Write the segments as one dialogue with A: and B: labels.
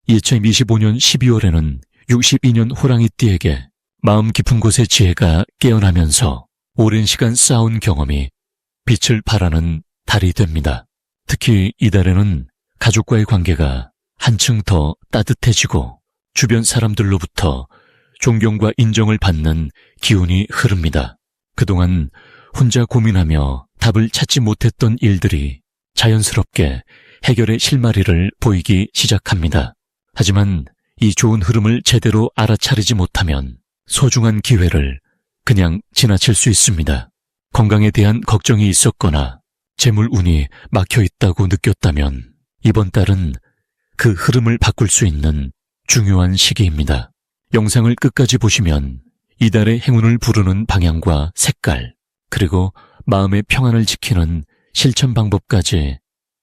A: 2025년 12월에는 62년 호랑이띠에게 마음 깊은 곳의 지혜가 깨어나면서 오랜 시간 쌓아온 경험이 빛을 발하는 달이 됩니다. 특히 이 달에는 가족과의 관계가 한층 더 따뜻해지고 주변 사람들로부터 존경과 인정을 받는 기운이 흐릅니다. 그동안 혼자 고민하며 답을 찾지 못했던 일들이 자연스럽게 해결의 실마리를 보이기 시작합니다. 하지만 이 좋은 흐름을 제대로 알아차리지 못하면 소중한 기회를 그냥 지나칠 수 있습니다. 건강에 대한 걱정이 있었거나 재물 운이 막혀 있다고 느꼈다면 이번 달은 그 흐름을 바꿀 수 있는 중요한 시기입니다. 영상을 끝까지 보시면 이달의 행운을 부르는 방향과 색깔, 그리고 마음의 평안을 지키는 실천 방법까지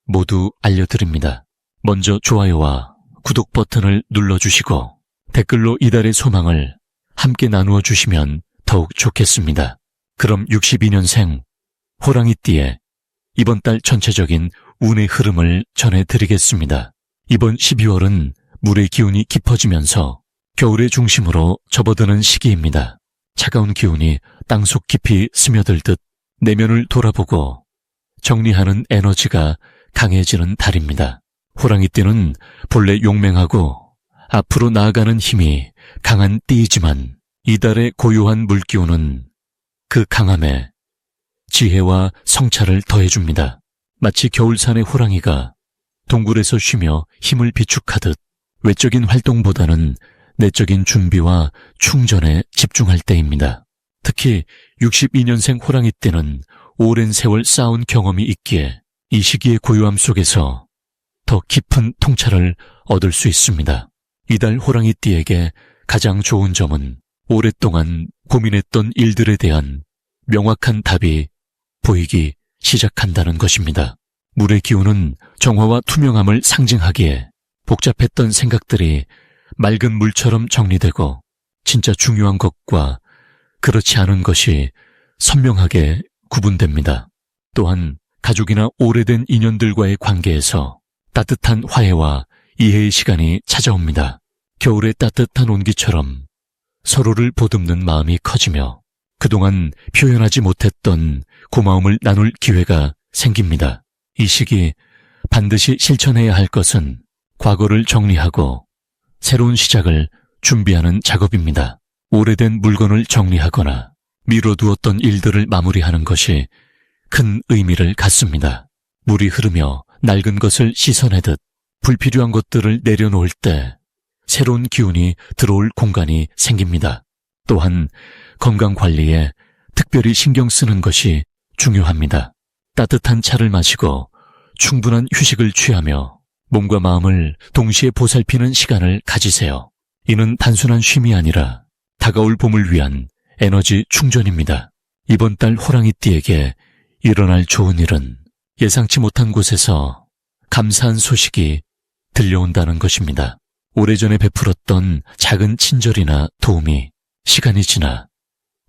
A: 모두 알려드립니다. 먼저 좋아요와 구독 버튼을 눌러주시고 댓글로 이달의 소망을 함께 나누어 주시면 더욱 좋겠습니다. 그럼 62년생 호랑이띠의 이번 달 전체적인 운의 흐름을 전해드리겠습니다. 이번 12월은 물의 기운이 깊어지면서 겨울의 중심으로 접어드는 시기입니다. 차가운 기운이 땅속 깊이 스며들듯 내면을 돌아보고 정리하는 에너지가 강해지는 달입니다. 호랑이띠는 본래 용맹하고 앞으로 나아가는 힘이 강한 띠이지만 이달의 고요한 물기운은 그 강함에 지혜와 성찰을 더해줍니다. 마치 겨울산의 호랑이가 동굴에서 쉬며 힘을 비축하듯 외적인 활동보다는 내적인 준비와 충전에 집중할 때입니다. 특히 62년생 호랑이띠는 오랜 세월 쌓아온 경험이 있기에 이 시기의 고요함 속에서 더 깊은 통찰을 얻을 수 있습니다. 이달 호랑이띠에게 가장 좋은 점은 오랫동안 고민했던 일들에 대한 명확한 답이 보이기 시작한다는 것입니다. 물의 기운은 정화와 투명함을 상징하기에 복잡했던 생각들이 맑은 물처럼 정리되고 진짜 중요한 것과 그렇지 않은 것이 선명하게 구분됩니다. 또한 가족이나 오래된 인연들과의 관계에서 따뜻한 화해와 이해의 시간이 찾아옵니다. 겨울의 따뜻한 온기처럼 서로를 보듬는 마음이 커지며 그동안 표현하지 못했던 고마움을 나눌 기회가 생깁니다. 이 시기 반드시 실천해야 할 것은 과거를 정리하고 새로운 시작을 준비하는 작업입니다. 오래된 물건을 정리하거나 미뤄두었던 일들을 마무리하는 것이 큰 의미를 갖습니다. 물이 흐르며 낡은 것을 씻어내듯 불필요한 것들을 내려놓을 때 새로운 기운이 들어올 공간이 생깁니다. 또한 건강관리에 특별히 신경 쓰는 것이 중요합니다. 따뜻한 차를 마시고 충분한 휴식을 취하며 몸과 마음을 동시에 보살피는 시간을 가지세요. 이는 단순한 쉼이 아니라 다가올 봄을 위한 에너지 충전입니다. 이번 달 호랑이띠에게 일어날 좋은 일은 예상치 못한 곳에서 감사한 소식이 들려온다는 것입니다. 오래전에 베풀었던 작은 친절이나 도움이 시간이 지나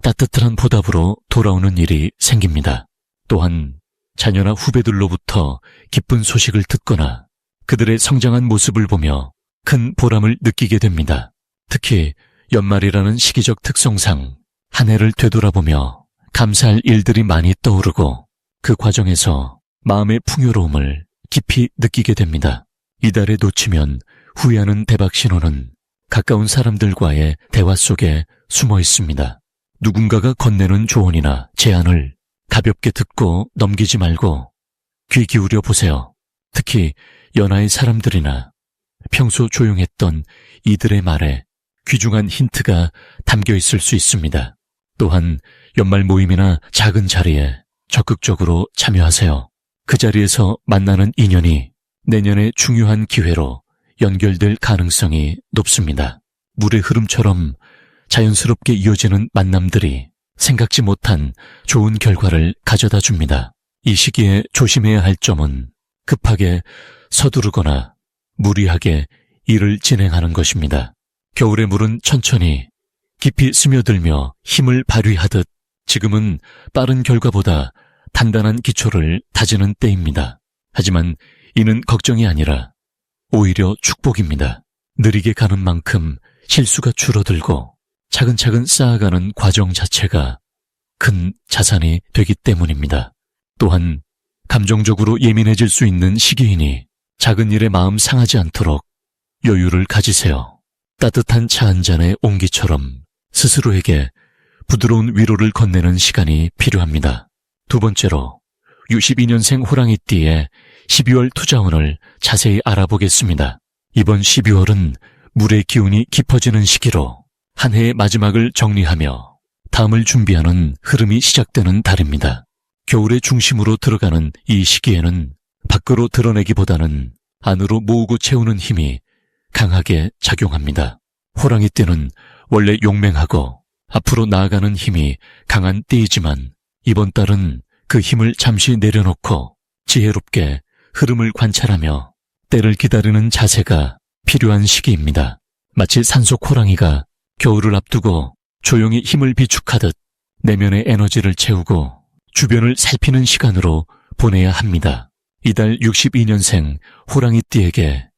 A: 따뜻한 보답으로 돌아오는 일이 생깁니다. 또한 자녀나 후배들로부터 기쁜 소식을 듣거나 그들의 성장한 모습을 보며 큰 보람을 느끼게 됩니다. 특히 연말이라는 시기적 특성상 한 해를 되돌아보며 감사할 일들이 많이 떠오르고 그 과정에서 마음의 풍요로움을 깊이 느끼게 됩니다. 이달에 놓치면 후회하는 대박 신호는 가까운 사람들과의 대화 속에 숨어 있습니다. 누군가가 건네는 조언이나 제안을 가볍게 듣고 넘기지 말고 귀 기울여 보세요. 특히 연하의 사람들이나 평소 조용했던 이들의 말에 귀중한 힌트가 담겨 있을 수 있습니다. 또한 연말 모임이나 작은 자리에 적극적으로 참여하세요. 그 자리에서 만나는 인연이 내년의 중요한 기회로 연결될 가능성이 높습니다. 물의 흐름처럼 자연스럽게 이어지는 만남들이 생각지 못한 좋은 결과를 가져다 줍니다. 이 시기에 조심해야 할 점은 급하게 서두르거나 무리하게 일을 진행하는 것입니다. 겨울의 물은 천천히 깊이 스며들며 힘을 발휘하듯 지금은 빠른 결과보다 단단한 기초를 다지는 때입니다. 하지만 이는 걱정이 아니라 오히려 축복입니다. 느리게 가는 만큼 실수가 줄어들고 차근차근 쌓아가는 과정 자체가 큰 자산이 되기 때문입니다. 또한 감정적으로 예민해질 수 있는 시기이니 작은 일에 마음 상하지 않도록 여유를 가지세요. 따뜻한 차 한 잔의 온기처럼 스스로에게 부드러운 위로를 건네는 시간이 필요합니다. 두 번째로 62년생 호랑이띠의 12월 투자운을 자세히 알아보겠습니다. 이번 12월은 물의 기운이 깊어지는 시기로 한 해의 마지막을 정리하며 다음을 준비하는 흐름이 시작되는 달입니다. 겨울의 중심으로 들어가는 이 시기에는 밖으로 드러내기보다는 안으로 모으고 채우는 힘이 강하게 작용합니다. 호랑이띠는 원래 용맹하고 앞으로 나아가는 힘이 강한 띠이지만 이번 달은 그 힘을 잠시 내려놓고 지혜롭게 흐름을 관찰하며 때를 기다리는 자세가 필요한 시기입니다. 마치 산속 호랑이가 겨울을 앞두고 조용히 힘을 비축하듯 내면의 에너지를 채우고 주변을 살피는 시간으로 보내야 합니다. 이달 62년생 호랑이띠에게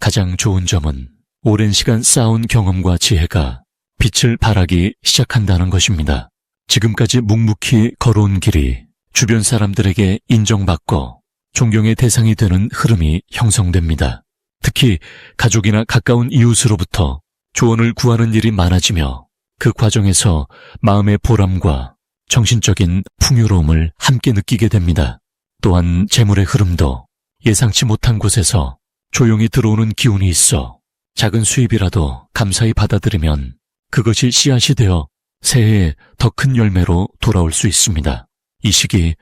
A: 가장 좋은 점은 오랜 시간 쌓아온 경험과 지혜가 빛을 발하기 시작한다는 것입니다. 지금까지 묵묵히 걸어온 길이 주변 사람들에게 인정받고 존경의 대상이 되는 흐름이 형성됩니다. 특히 가족이나 가까운 이웃으로부터 조언을 구하는 일이 많아지며 그 과정에서 마음의 보람과 정신적인 풍요로움을 함께 느끼게 됩니다. 또한 재물의 흐름도 예상치 못한 곳에서 조용히 들어오는 기운이 있어 작은 수입이라도 감사히 받아들이면 그것이 씨앗이 되어 새해에 더 큰 열매로 돌아올 수 있습니다. 이 시기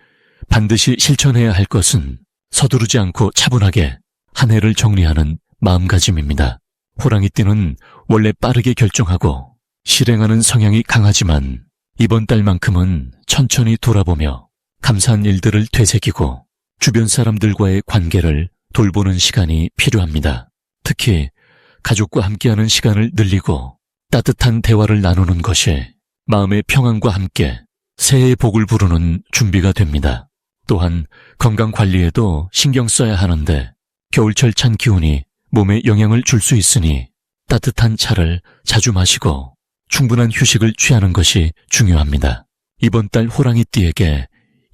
A: 반드시 실천해야 할 것은 서두르지 않고 차분하게 한 해를 정리하는 마음가짐입니다. 호랑이띠는 원래 빠르게 결정하고 실행하는 성향이 강하지만 이번 달만큼은 천천히 돌아보며 감사한 일들을 되새기고 주변 사람들과의 관계를 돌보는 시간이 필요합니다. 특히 가족과 함께하는 시간을 늘리고 따뜻한 대화를 나누는 것이 마음의 평안과 함께 새해의 복을 부르는 준비가 됩니다. 또한 건강 관리에도 신경 써야 하는데 겨울철 찬 기운이 몸에 영향을 줄 수 있으니 따뜻한 차를 자주 마시고 충분한 휴식을 취하는 것이 중요합니다. 이번 달 호랑이띠에게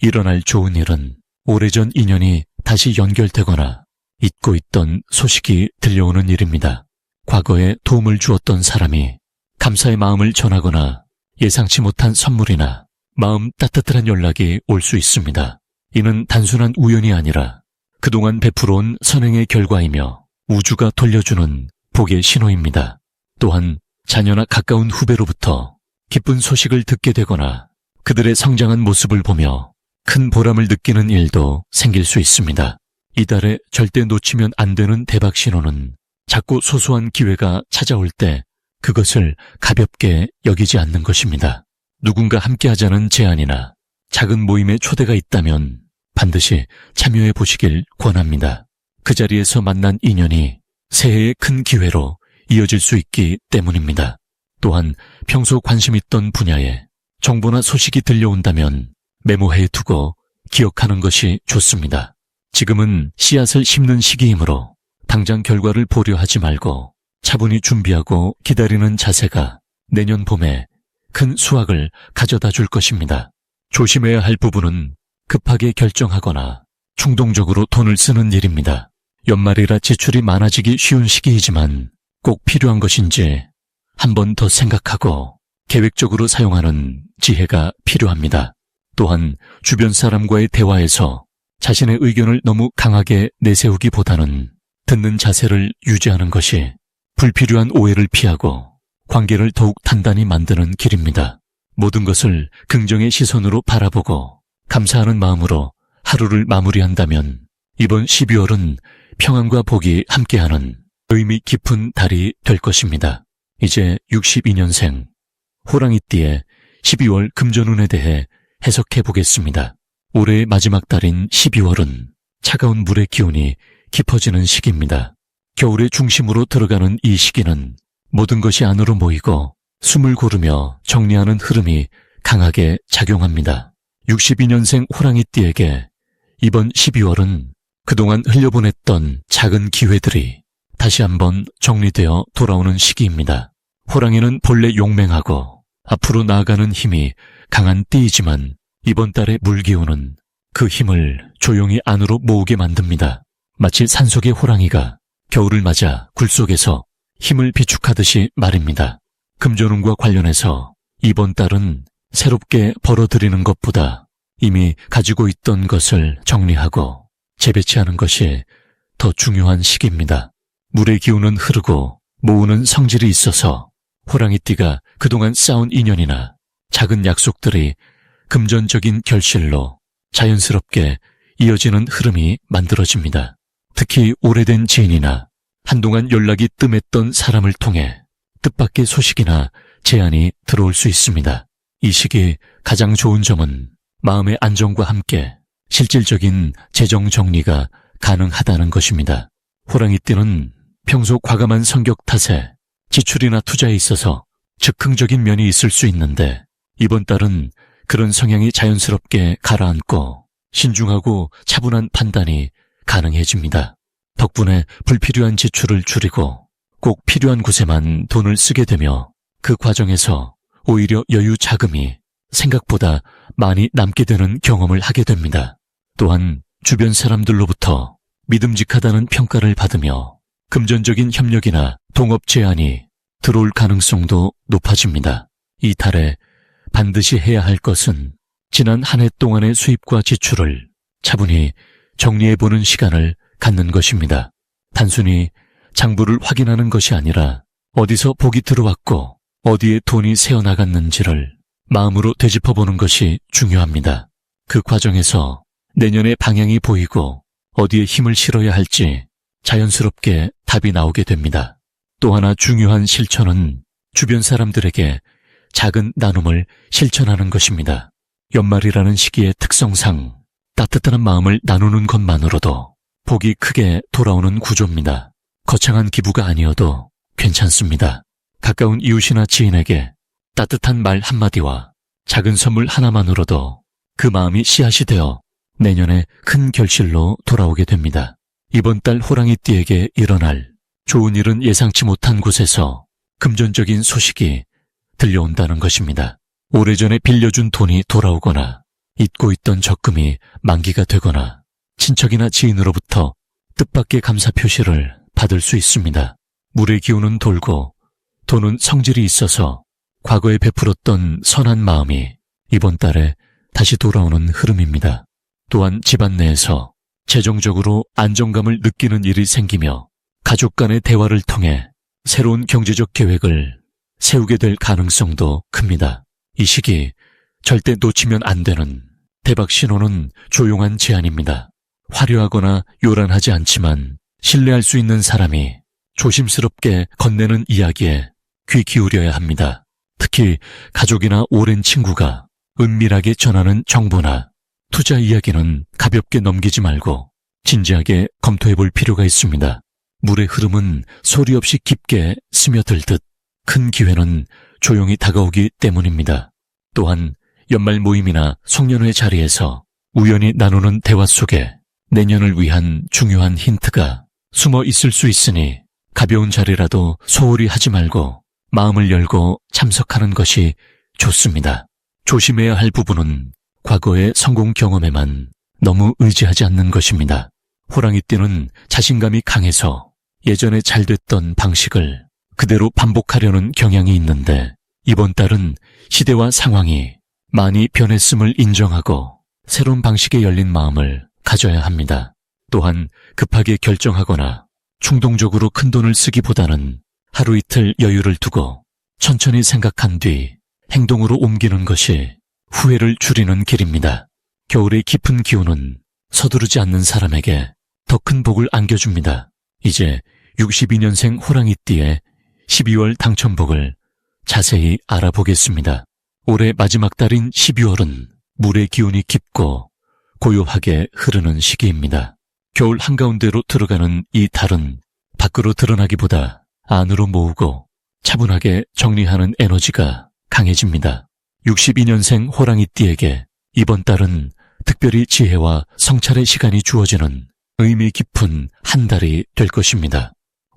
A: 일어날 좋은 일은 오래전 인연이 다시 연결되거나 잊고 있던 소식이 들려오는 일입니다. 과거에 도움을 주었던 사람이 감사의 마음을 전하거나 예상치 못한 선물이나 마음 따뜻한 연락이 올 수 있습니다. 이는 단순한 우연이 아니라 그동안 베풀어온 선행의 결과이며 우주가 돌려주는 복의 신호입니다. 또한 자녀나 가까운 후배로부터 기쁜 소식을 듣게 되거나 그들의 성장한 모습을 보며 큰 보람을 느끼는 일도 생길 수 있습니다. 이달에 절대 놓치면 안 되는 대박 신호는 작고 소소한 기회가 찾아올 때 그것을 가볍게 여기지 않는 것입니다. 누군가 함께하자는 제안이나 작은 모임에 초대가 있다면 반드시 참여해 보시길 권합니다. 그 자리에서 만난 인연이 새해의 큰 기회로 이어질 수 있기 때문입니다. 또한 평소 관심 있던 분야에 정보나 소식이 들려온다면 메모해 두고 기억하는 것이 좋습니다. 지금은 씨앗을 심는 시기이므로 당장 결과를 보려 하지 말고 차분히 준비하고 기다리는 자세가 내년 봄에 큰 수확을 가져다 줄 것입니다. 조심해야 할 부분은 급하게 결정하거나 충동적으로 돈을 쓰는 일입니다. 연말이라 지출이 많아지기 쉬운 시기이지만 꼭 필요한 것인지 한 번 더 생각하고 계획적으로 사용하는 지혜가 필요합니다. 또한 주변 사람과의 대화에서 자신의 의견을 너무 강하게 내세우기보다는 듣는 자세를 유지하는 것이 불필요한 오해를 피하고 관계를 더욱 단단히 만드는 길입니다. 모든 것을 긍정의 시선으로 바라보고 감사하는 마음으로 하루를 마무리한다면 이번 12월은 평안과 복이 함께하는 의미 깊은 달이 될 것입니다. 이제 62년생 호랑이띠의 12월 금전운에 대해 해석해 보겠습니다. 올해의 마지막 달인 12월은 차가운 물의 기운이 깊어지는 시기입니다. 겨울의 중심으로 들어가는 이 시기는 모든 것이 안으로 모이고 숨을 고르며 정리하는 흐름이 강하게 작용합니다. 62년생 호랑이띠에게 이번 12월은 그동안 흘려보냈던 작은 기회들이 다시 한번 정리되어 돌아오는 시기입니다. 호랑이는 본래 용맹하고 앞으로 나아가는 힘이 강한 띠이지만 이번 달의 물기운은 그 힘을 조용히 안으로 모으게 만듭니다. 마치 산속의 호랑이가 겨울을 맞아 굴 속에서 힘을 비축하듯이 말입니다. 금전운과 관련해서 이번 달은 새롭게 벌어들이는 것보다 이미 가지고 있던 것을 정리하고 재배치하는 것이 더 중요한 시기입니다. 물의 기운은 흐르고 모으는 성질이 있어서 호랑이띠가 그동안 쌓은 인연이나 작은 약속들이 금전적인 결실로 자연스럽게 이어지는 흐름이 만들어집니다. 특히 오래된 지인이나 한동안 연락이 뜸했던 사람을 통해 뜻밖의 소식이나 제안이 들어올 수 있습니다. 이 시기 가장 좋은 점은 마음의 안정과 함께 실질적인 재정 정리가 가능하다는 것입니다. 호랑이띠는 평소 과감한 성격 탓에 지출이나 투자에 있어서 즉흥적인 면이 있을 수 있는데 이번 달은 그런 성향이 자연스럽게 가라앉고 신중하고 차분한 판단이 가능해집니다. 덕분에 불필요한 지출을 줄이고 꼭 필요한 곳에만 돈을 쓰게 되며 그 과정에서 오히려 여유 자금이 생각보다 많이 남게 되는 경험을 하게 됩니다. 또한 주변 사람들로부터 믿음직하다는 평가를 받으며 금전적인 협력이나 동업 제안이 들어올 가능성도 높아집니다. 이 달에 반드시 해야 할 것은 지난 한 해 동안의 수입과 지출을 차분히 정리해보는 시간을 갖는 것입니다. 단순히 장부를 확인하는 것이 아니라 어디서 복이 들어왔고 어디에 돈이 새어나갔는지를 마음으로 되짚어보는 것이 중요합니다. 그 과정에서 내년의 방향이 보이고 어디에 힘을 실어야 할지 자연스럽게 답이 나오게 됩니다. 또 하나 중요한 실천은 주변 사람들에게 작은 나눔을 실천하는 것입니다. 연말이라는 시기의 특성상 따뜻한 마음을 나누는 것만으로도 복이 크게 돌아오는 구조입니다. 거창한 기부가 아니어도 괜찮습니다. 가까운 이웃이나 지인에게 따뜻한 말 한마디와 작은 선물 하나만으로도 그 마음이 씨앗이 되어 내년에 큰 결실로 돌아오게 됩니다. 이번 달 호랑이띠에게 일어날 좋은 일은 예상치 못한 곳에서 금전적인 소식이 들려온다는 것입니다. 오래전에 빌려준 돈이 돌아오거나 잊고 있던 적금이 만기가 되거나 친척이나 지인으로부터 뜻밖의 감사 표시를 받을 수 있습니다. 물의 기운은 돌고 돈은 성질이 있어서 과거에 베풀었던 선한 마음이 이번 달에 다시 돌아오는 흐름입니다. 또한 집안 내에서 재정적으로 안정감을 느끼는 일이 생기며 가족 간의 대화를 통해 새로운 경제적 계획을 세우게 될 가능성도 큽니다. 이 시기 절대 놓치면 안 되는 대박 신호는 조용한 제안입니다. 화려하거나 요란하지 않지만 신뢰할 수 있는 사람이 조심스럽게 건네는 이야기에 귀 기울여야 합니다. 특히 가족이나 오랜 친구가 은밀하게 전하는 정보나 투자 이야기는 가볍게 넘기지 말고 진지하게 검토해 볼 필요가 있습니다. 물의 흐름은 소리 없이 깊게 스며들듯 큰 기회는 조용히 다가오기 때문입니다. 또한 연말 모임이나 송년회 자리에서 우연히 나누는 대화 속에 내년을 위한 중요한 힌트가 숨어 있을 수 있으니 가벼운 자리라도 소홀히 하지 말고 마음을 열고 참석하는 것이 좋습니다. 조심해야 할 부분은 과거의 성공 경험에만 너무 의지하지 않는 것입니다. 호랑이띠는 자신감이 강해서 예전에 잘 됐던 방식을 그대로 반복하려는 경향이 있는데 이번 달은 시대와 상황이 많이 변했음을 인정하고 새로운 방식에 열린 마음을 가져야 합니다. 또한 급하게 결정하거나 충동적으로 큰돈을 쓰기보다는 하루 이틀 여유를 두고 천천히 생각한 뒤 행동으로 옮기는 것이 후회를 줄이는 길입니다. 겨울의 깊은 기운은 서두르지 않는 사람에게 더 큰 복을 안겨줍니다. 이제 62년생 호랑이띠의 12월 당첨복을 자세히 알아보겠습니다. 올해 마지막 달인 12월은 물의 기운이 깊고 고요하게 흐르는 시기입니다. 겨울 한가운데로 들어가는 이 달은 밖으로 드러나기보다 안으로 모으고 차분하게 정리하는 에너지가 강해집니다. 62년생 호랑이띠에게 이번 달은 특별히 지혜와 성찰의 시간이 주어지는 의미 깊은 한 달이 될 것입니다.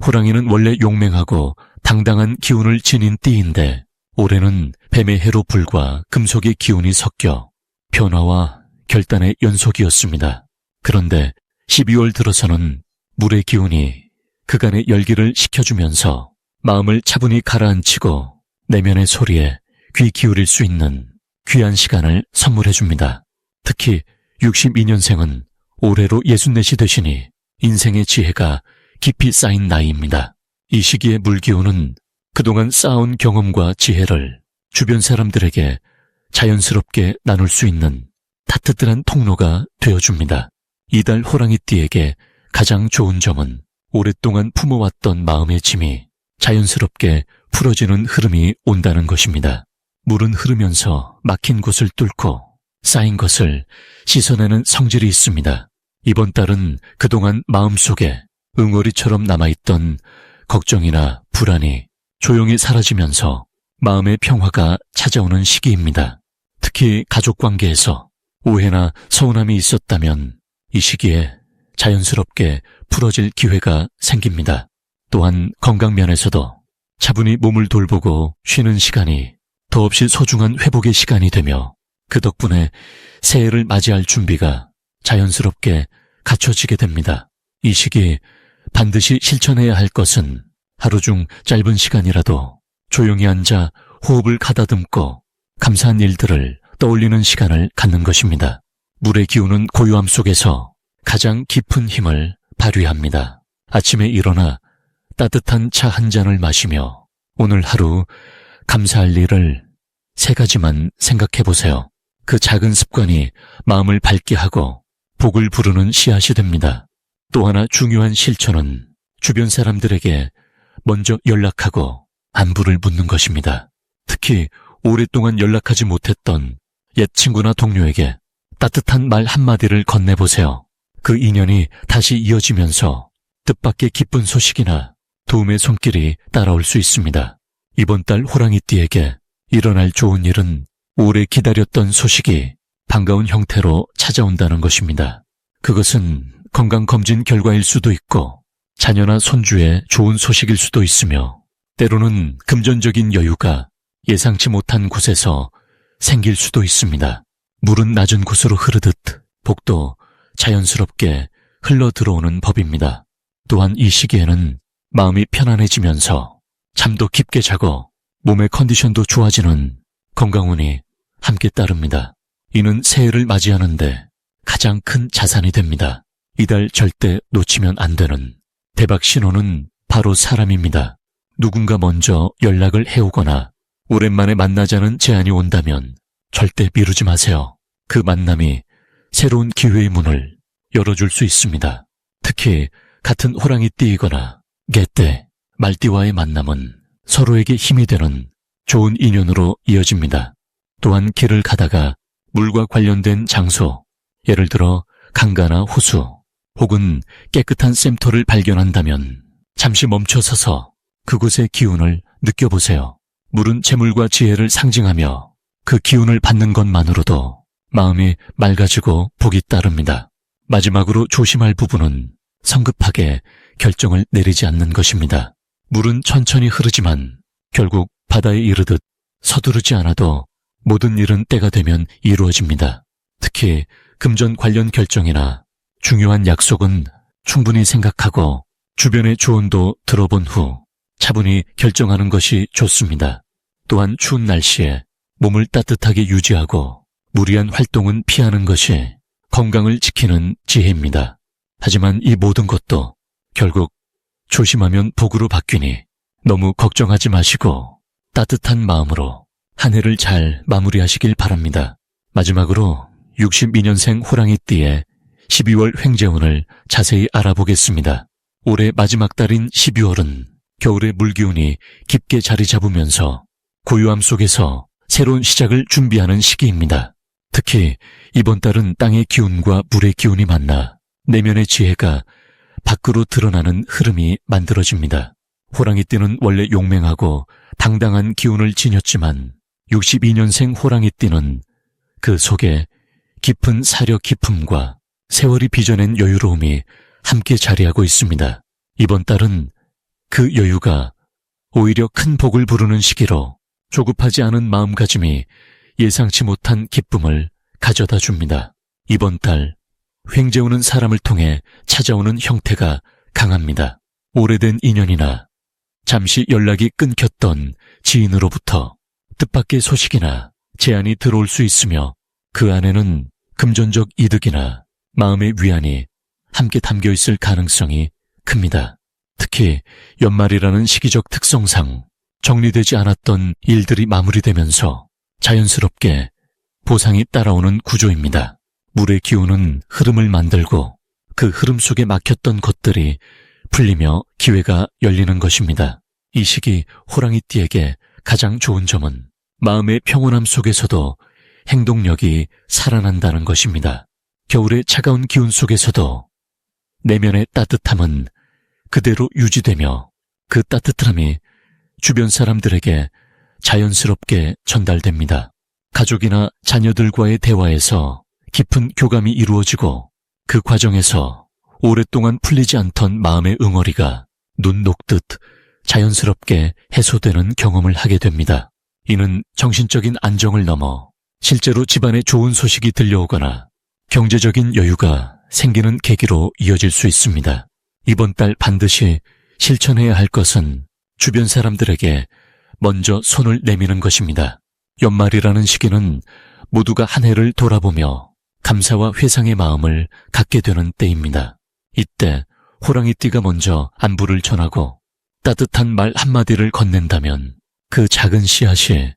A: 호랑이는 원래 용맹하고 당당한 기운을 지닌 띠인데 올해는 뱀의 해로 불과 금속의 기운이 섞여 변화와 결단의 연속이었습니다. 그런데 12월 들어서는 물의 기운이 그간의 열기를 식혀주면서 마음을 차분히 가라앉히고 내면의 소리에 귀 기울일 수 있는 귀한 시간을 선물해줍니다. 특히 62년생은 올해로 64이 되시니 인생의 지혜가 깊이 쌓인 나이입니다. 이 시기의 물기운은 그동안 쌓아온 경험과 지혜를 주변 사람들에게 자연스럽게 나눌 수 있는 따뜻한 통로가 되어줍니다. 이달 호랑이띠에게 가장 좋은 점은 오랫동안 품어왔던 마음의 짐이 자연스럽게 풀어지는 흐름이 온다는 것입니다. 물은 흐르면서 막힌 곳을 뚫고 쌓인 것을 씻어내는 성질이 있습니다. 이번 달은 그동안 마음속에 응어리처럼 남아있던 걱정이나 불안이 조용히 사라지면서 마음의 평화가 찾아오는 시기입니다. 특히 가족 관계에서 오해나 서운함이 있었다면 이 시기에 자연스럽게 풀어질 기회가 생깁니다. 또한 건강면에서도 차분히 몸을 돌보고 쉬는 시간이 더없이 소중한 회복의 시간이 되며 그 덕분에 새해를 맞이할 준비가 자연스럽게 갖춰지게 됩니다. 이 시기 반드시 실천해야 할 것은 하루 중 짧은 시간이라도 조용히 앉아 호흡을 가다듬고 감사한 일들을 떠올리는 시간을 갖는 것입니다. 물의 기운은 고요함 속에서 가장 깊은 힘을 발휘합니다. 아침에 일어나 따뜻한 차 한 잔을 마시며 오늘 하루 감사할 일을 3가지만 생각해 보세요. 그 작은 습관이 마음을 밝게 하고 복을 부르는 씨앗이 됩니다. 또 하나 중요한 실천은 주변 사람들에게 먼저 연락하고 안부를 묻는 것입니다. 특히 오랫동안 연락하지 못했던 옛 친구나 동료에게 따뜻한 말 한마디를 건네보세요. 그 인연이 다시 이어지면서 뜻밖의 기쁜 소식이나 도움의 손길이 따라올 수 있습니다. 이번 달 호랑이띠에게 일어날 좋은 일은 오래 기다렸던 소식이 반가운 형태로 찾아온다는 것입니다. 그것은 건강검진 결과일 수도 있고 자녀나 손주의 좋은 소식일 수도 있으며 때로는 금전적인 여유가 예상치 못한 곳에서 생길 수도 있습니다. 물은 낮은 곳으로 흐르듯 복도 자연스럽게 흘러 들어오는 법입니다. 또한 이 시기에는 마음이 편안해지면서 잠도 깊게 자고 몸의 컨디션도 좋아지는 건강운이 함께 따릅니다. 이는 새해를 맞이하는데 가장 큰 자산이 됩니다. 이달 절대 놓치면 안 되는 대박 신호는 바로 사람입니다. 누군가 먼저 연락을 해오거나 오랜만에 만나자는 제안이 온다면 절대 미루지 마세요. 그 만남이 새로운 기회의 문을 열어줄 수 있습니다. 특히 같은 호랑이띠이거나 개떼, 말띠와의 만남은 서로에게 힘이 되는 좋은 인연으로 이어집니다. 또한 길을 가다가 물과 관련된 장소, 예를 들어 강가나 호수 혹은 깨끗한 샘터를 발견한다면 잠시 멈춰서서 그곳의 기운을 느껴보세요. 물은 재물과 지혜를 상징하며 그 기운을 받는 것만으로도 마음이 맑아지고 복이 따릅니다. 마지막으로 조심할 부분은 성급하게 결정을 내리지 않는 것입니다. 물은 천천히 흐르지만 결국 바다에 이르듯 서두르지 않아도 모든 일은 때가 되면 이루어집니다. 특히 금전 관련 결정이나 중요한 약속은 충분히 생각하고 주변의 조언도 들어본 후 차분히 결정하는 것이 좋습니다. 또한 추운 날씨에 몸을 따뜻하게 유지하고 무리한 활동은 피하는 것이 건강을 지키는 지혜입니다. 하지만 이 모든 것도 결국 조심하면 복으로 바뀌니 너무 걱정하지 마시고 따뜻한 마음으로 한 해를 잘 마무리하시길 바랍니다. 마지막으로 62년생 호랑이띠의 12월 횡재운을 자세히 알아보겠습니다. 올해 마지막 달인 12월은 겨울의 물기운이 깊게 자리 잡으면서 고요함 속에서 새로운 시작을 준비하는 시기입니다. 특히 이번 달은 땅의 기운과 물의 기운이 만나 내면의 지혜가 밖으로 드러나는 흐름이 만들어집니다. 호랑이띠는 원래 용맹하고 당당한 기운을 지녔지만 62년생 호랑이띠는 그 속에 깊은 사려 깊음과 세월이 빚어낸 여유로움이 함께 자리하고 있습니다. 이번 달은 그 여유가 오히려 큰 복을 부르는 시기로 조급하지 않은 마음가짐이 예상치 못한 기쁨을 가져다 줍니다. 이번 달 횡재우는 사람을 통해 찾아오는 형태가 강합니다. 오래된 인연이나 잠시 연락이 끊겼던 지인으로부터 뜻밖의 소식이나 제안이 들어올 수 있으며 그 안에는 금전적 이득이나 마음의 위안이 함께 담겨 있을 가능성이 큽니다. 특히 연말이라는 시기적 특성상 정리되지 않았던 일들이 마무리되면서 자연스럽게 보상이 따라오는 구조입니다. 물의 기운은 흐름을 만들고 그 흐름 속에 막혔던 것들이 풀리며 기회가 열리는 것입니다. 이 시기 호랑이띠에게 가장 좋은 점은 마음의 평온함 속에서도 행동력이 살아난다는 것입니다. 겨울의 차가운 기운 속에서도 내면의 따뜻함은 그대로 유지되며 그 따뜻함이 주변 사람들에게 자연스럽게 전달됩니다. 가족이나 자녀들과의 대화에서 깊은 교감이 이루어지고 그 과정에서 오랫동안 풀리지 않던 마음의 응어리가 눈 녹듯 자연스럽게 해소되는 경험을 하게 됩니다. 이는 정신적인 안정을 넘어 실제로 집안에 좋은 소식이 들려오거나 경제적인 여유가 생기는 계기로 이어질 수 있습니다. 이번 달 반드시 실천해야 할 것은 주변 사람들에게 먼저 손을 내미는 것입니다. 연말이라는 시기는 모두가 한 해를 돌아보며 감사와 회상의 마음을 갖게 되는 때입니다. 이때 호랑이띠가 먼저 안부를 전하고 따뜻한 말 한마디를 건넨다면 그 작은 씨앗이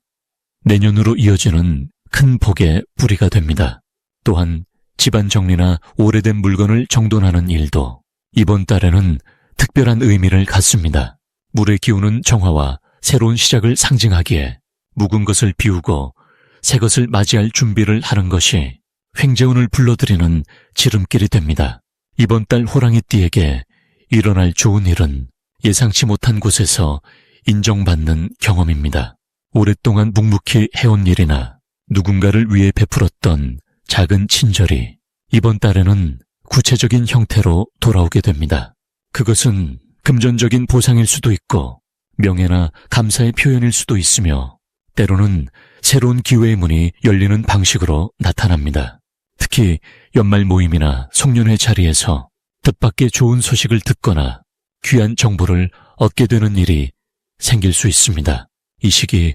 A: 내년으로 이어지는 큰 복의 뿌리가 됩니다. 또한 집안 정리나 오래된 물건을 정돈하는 일도 이번 달에는 특별한 의미를 갖습니다. 물의 기운은 정화와 새로운 시작을 상징하기에 묵은 것을 비우고 새 것을 맞이할 준비를 하는 것이 횡재운을 불러들이는 지름길이 됩니다. 이번 달 호랑이띠에게 일어날 좋은 일은 예상치 못한 곳에서 인정받는 경험입니다. 오랫동안 묵묵히 해온 일이나 누군가를 위해 베풀었던 작은 친절이 이번 달에는 구체적인 형태로 돌아오게 됩니다. 그것은 금전적인 보상일 수도 있고 명예나 감사의 표현일 수도 있으며 때로는 새로운 기회의 문이 열리는 방식으로 나타납니다. 특히 연말 모임이나 송년회 자리에서 뜻밖의 좋은 소식을 듣거나 귀한 정보를 얻게 되는 일이 생길 수 있습니다. 이 시기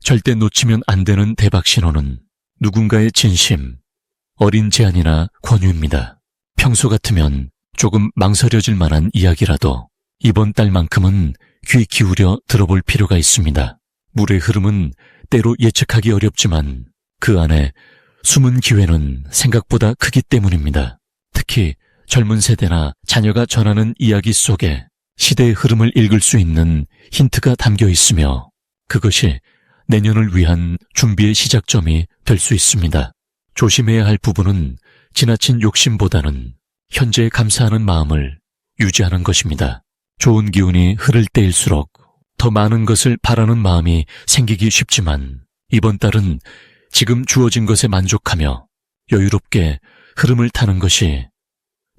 A: 절대 놓치면 안 되는 대박 신호는 누군가의 진심, 어린 제안이나 권유입니다. 평소 같으면 조금 망설여질 만한 이야기라도 이번 달만큼은 귀 기울여 들어볼 필요가 있습니다. 물의 흐름은 때로 예측하기 어렵지만 그 안에 숨은 기회는 생각보다 크기 때문입니다. 특히 젊은 세대나 자녀가 전하는 이야기 속에 시대의 흐름을 읽을 수 있는 힌트가 담겨 있으며 그것이 내년을 위한 준비의 시작점이 될 수 있습니다. 조심해야 할 부분은 지나친 욕심보다는 현재에 감사하는 마음을 유지하는 것입니다. 좋은 기운이 흐를 때일수록 더 많은 것을 바라는 마음이 생기기 쉽지만 이번 달은 지금 주어진 것에 만족하며 여유롭게 흐름을 타는 것이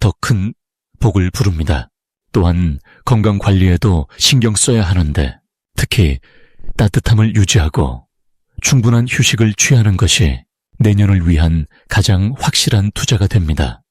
A: 더 큰 복을 부릅니다. 또한 건강 관리에도 신경 써야 하는데 특히 따뜻함을 유지하고 충분한 휴식을 취하는 것이 내년을 위한 가장 확실한 투자가 됩니다.